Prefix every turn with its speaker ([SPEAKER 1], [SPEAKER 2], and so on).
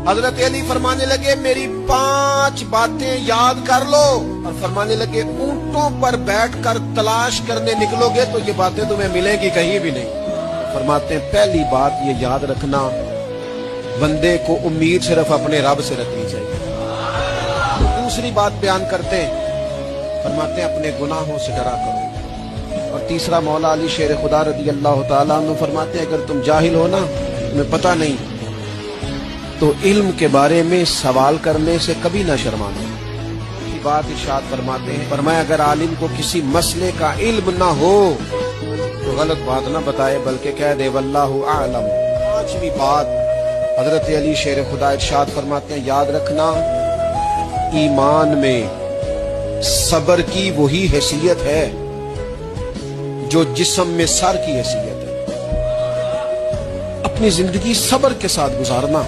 [SPEAKER 1] حضرت علی فرمانے لگے میری 5 باتیں یاد کر لو، اور فرمانے لگے اونٹوں پر بیٹھ کر تلاش کرنے نکلو گے تو یہ باتیں تمہیں ملیں گی کہیں بھی نہیں۔ فرماتے ہیں پہلی بات یہ یاد رکھنا، بندے کو امید صرف اپنے رب سے رکھنی چاہیے۔ دوسری بات بیان کرتے ہیں، فرماتے ہیں اپنے گناہوں سے ڈرا کرو۔ اور تیسرا مولا علی شیر خدا رضی اللہ تعالیٰ عنہ فرماتے ہیں اگر تم جاہل ہو نا، تمہیں پتہ نہیں، تو علم کے بارے میں سوال کرنے سے کبھی نہ شرمانا۔ یہ بات ارشاد فرماتے ہیں، فرمایا اگر عالم کو کسی مسئلے کا علم نہ ہو تو غلط بات نہ بتائے بلکہ کہہ دے واللہ اعلم۔ 5ویں بات حضرت علی شیر خدا ارشاد فرماتے ہیں یاد رکھنا، ایمان میں صبر کی وہی حیثیت ہے جو جسم میں سر کی حیثیت ہے۔ اپنی زندگی صبر کے ساتھ گزارنا۔